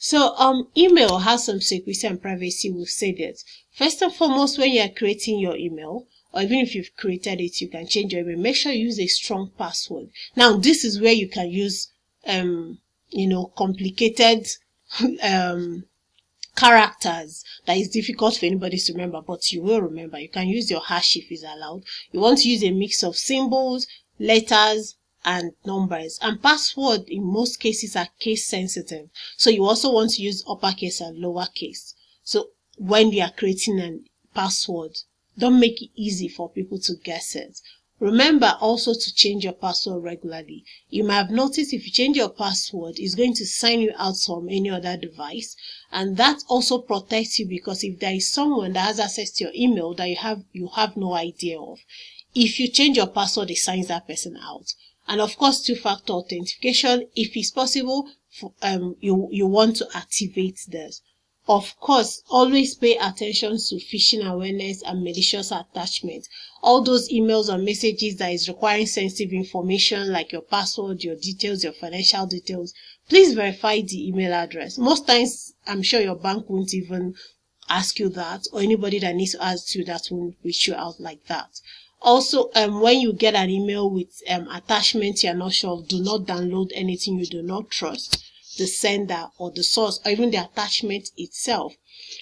So email has some security and privacy. We've said it. First and foremost, when you are creating your email, or even if you've created it, you can change your email. Make sure you use a strong password. Now, this is where you can use complicated characters that is difficult for anybody to remember, but you will remember. You can use your hash if it's allowed. You want to use a mix of symbols, letters, and numbers. And password in most cases are case sensitive. So you also want to use uppercase and lowercase. So when you are creating a password, don't make it easy for people to guess it. Remember also to change your password regularly. You might have noticed if you change your password, it's going to sign you out from any other device. And that also protects you, because if there is someone that has access to your email that you have no idea of, if you change your password, it signs that person out. And of course, two-factor authentication, if it's possible, you want to activate this. Of course, always pay attention to phishing awareness and malicious attachment. All those emails or messages that is requiring sensitive information like your password, your details, your financial details, please verify the email address. Most times, I'm sure your bank won't even ask you that, or anybody that needs to ask you that won't reach you out like that. Also, when you get an email with attachments you're not sure of, do not download anything you do not trust, the sender or the source, or even the attachment itself.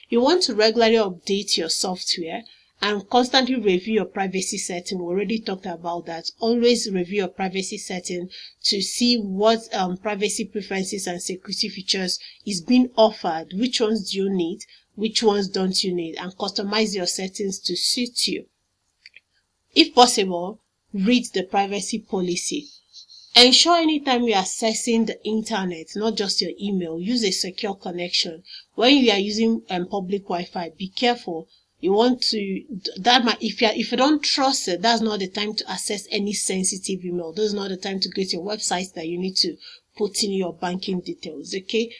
You want to regularly update your software and constantly review your privacy setting. We already talked about that. Always review your privacy setting to see what privacy preferences and security features is being offered. Which ones do you need? Which ones don't you need? And customize your settings to suit you. If possible, read the privacy policy. Ensure anytime you are accessing the internet, not just your email, use a secure connection. When you are using public Wi-Fi, be careful. You want to, if you don't trust it, that's not the time to access any sensitive email. That's not the time to go to your websites that you need to put in your banking details, okay?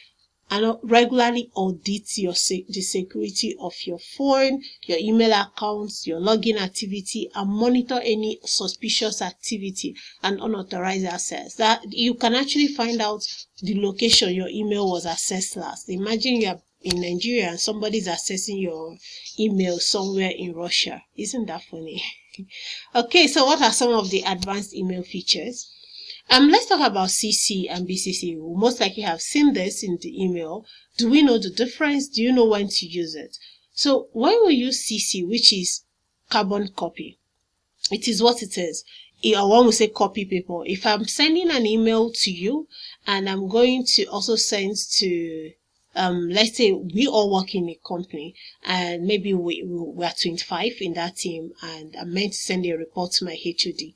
And regularly audit the security of your phone, your email accounts, your login activity, and monitor any suspicious activity and unauthorized access. That you can actually find out the location your email was accessed last. Imagine you are in Nigeria and somebody's accessing your email somewhere in Russia. Isn't that funny? Okay, so what are some of the advanced email features? Let's talk about CC and BCC. We most likely have seen this in the email. Do we know the difference? Do you know when to use it? So when we use CC, which is carbon copy, it is what it is. Or when we say copy people, if I'm sending an email to you and I'm going to also send to let's say we all work in a company and maybe we are 25 in that team, and I'm meant to send a report to my HOD.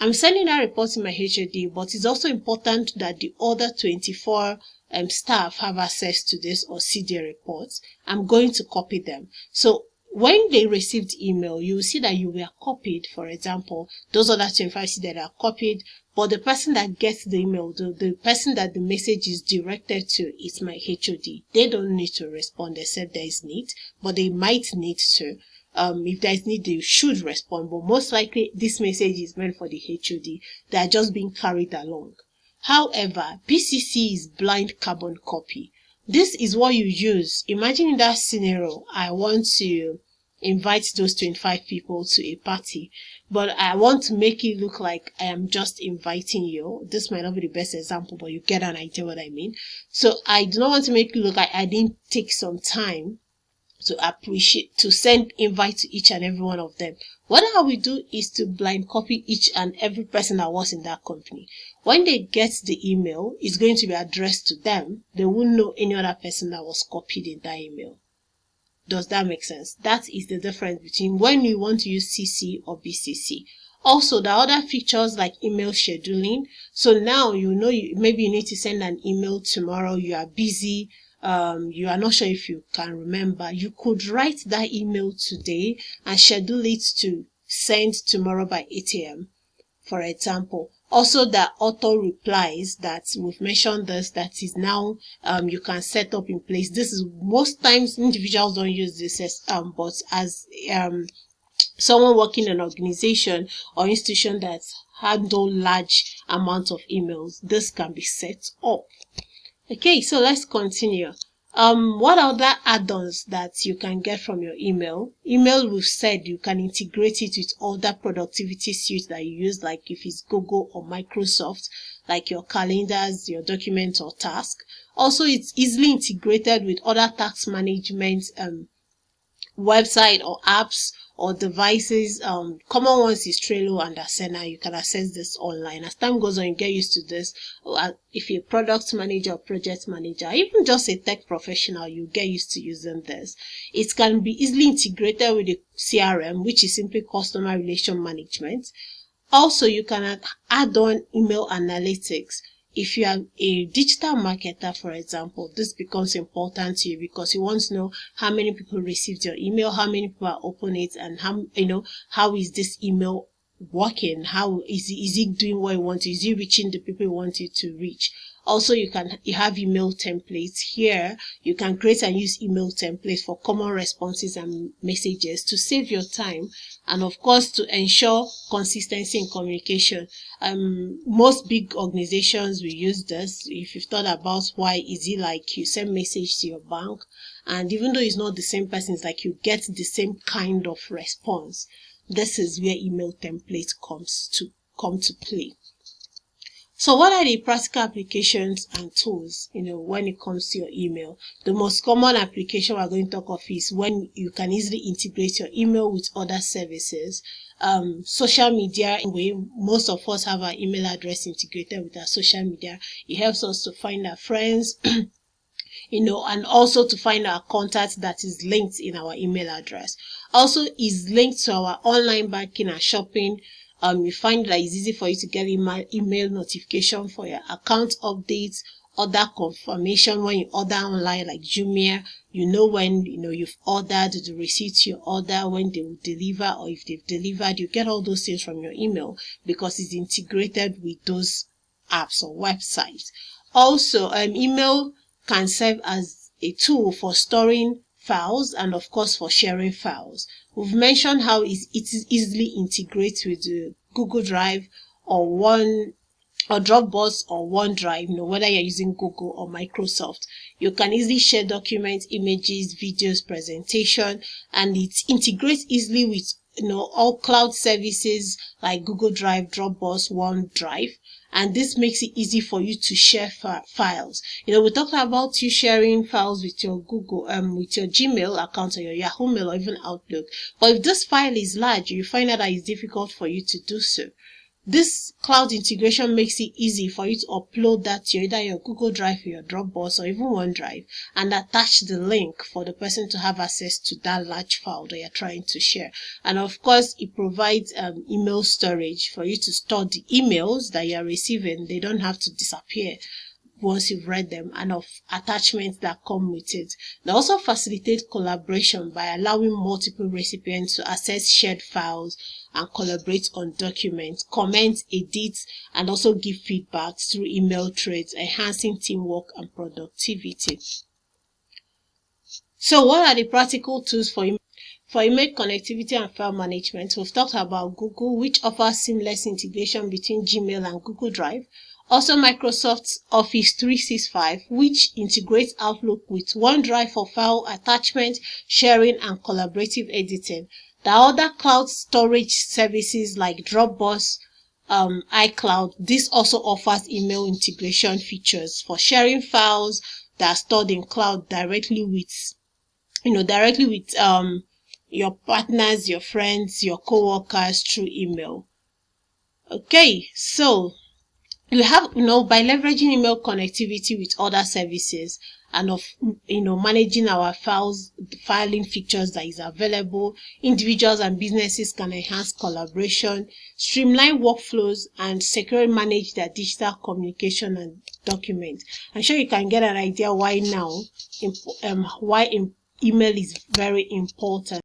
I'm sending that report to my HOD, but it's also important that the other 24 staff have access to this or see their reports. I'm going to copy them. So when they received email, you will see that you were copied. For example, those other 25 see that are copied, but the person that gets the email, the person that the message is directed to, is my HOD. They don't need to respond except there is need, but they might need to. If there is need, they should respond, but most likely this message is meant for the HOD. They are just being carried along. However, BCC is blind carbon copy. This is what you use. Imagine in that scenario, I want to invite those 25 people to a party, but I want to make it look like I am just inviting you. This might not be the best example, but you get an idea what I mean. So I do not want to make it look like I didn't take some time to send invite to each and every one of them. What I will do is to blind copy each and every person that was in that company. When they get the email, it's going to be addressed to them. They won't know any other person that was copied in that email. Does that make sense? That is the difference between when you want to use CC or BCC. Also, the other features like email scheduling. So now you know maybe you need to send an email tomorrow. You are busy. You are not sure if you can remember. You could write that email today and schedule it to send tomorrow by 8 a.m. for example. Also, the auto replies that we've mentioned this, that is now you can set up in place. This is most times individuals don't use this as but as someone working in an organization or institution that handle large amount of emails, this can be set up. Okay, so let's continue. What other add-ons that you can get from your email? Email, we've said you can integrate it with other productivity suites that you use, like if it's Google or Microsoft, like your calendars, your documents or task. Also, it's easily integrated with other task management website or apps or devices. Common ones is Trello and Asana. You can access this online. As time goes on, you get used to this. If you're a product manager or project manager, even just a tech professional, you get used to using this. It can be easily integrated with the CRM, which is simply customer relation management. Also, you can add on email analytics. If you are a digital marketer, for example, this becomes important to you because you want to know how many people received your email, how many people are opening it, and how is this email working? How is it doing what you want to? Is it reaching the people you want it to reach? Also, you have email templates here. You can create and use email templates for common responses and messages to save your time, and of course to ensure consistency in communication. Most big organizations will use this. If you've thought about why, is it like you send message to your bank, and even though it's not the same person, it's like you get the same kind of response. This is where email template come to play. So what are the practical applications and tools, when it comes to your email? The most common application we're going to talk of is when you can easily integrate your email with other services. Social media, way most of us have our email address integrated with our social media. It helps us to find our friends, and also to find our contact that is linked in our email address. Also is linked to our online banking and shopping. You find that it's easy for you to get email notification for your account updates, order confirmation when you order online like Jumia. When you've ordered, the receipt to your order, when they will deliver, or if they've delivered. You get all those things from your email because it's integrated with those apps or websites. Also, email can serve as a tool for storing files and of course for sharing files. We've mentioned how it is easily integrated with Google Drive or Dropbox or OneDrive, whether you're using Google or Microsoft. You can easily share documents, images, videos, presentation, and it integrates easily with all cloud services like Google Drive, Dropbox, OneDrive. And this makes it easy for you to share files. We talked about you sharing files with your with your Gmail account or your Yahoo Mail or even Outlook. But if this file is large, you find out that it's difficult for you to do so. This cloud integration makes it easy for you to upload that to either your Google Drive or your Dropbox or even OneDrive and attach the link for the person to have access to that large file that you're trying to share. And of course, it provides email storage for you to store the emails that you're receiving. They don't have to disappear once you've read them, and of attachments that come with it. They also facilitate collaboration by allowing multiple recipients to access shared files and collaborate on documents, comment, edit, and also give feedback through email threads, enhancing teamwork and productivity. So what are the practical tools for email connectivity and file management? We've talked about Google, which offers seamless integration between Gmail and Google Drive. Also, Microsoft Office 365, which integrates Outlook with OneDrive for file attachment, sharing, and collaborative editing. The other cloud storage services like Dropbox, iCloud, this also offers email integration features for sharing files that are stored in cloud directly with your partners, your friends, your co-workers through email. Okay, so you have, by leveraging email connectivity with other services and of, managing our filing features that is available, individuals and businesses can enhance collaboration, streamline workflows, and securely manage their digital communication and documents. I'm sure you can get an idea why now, email is very important.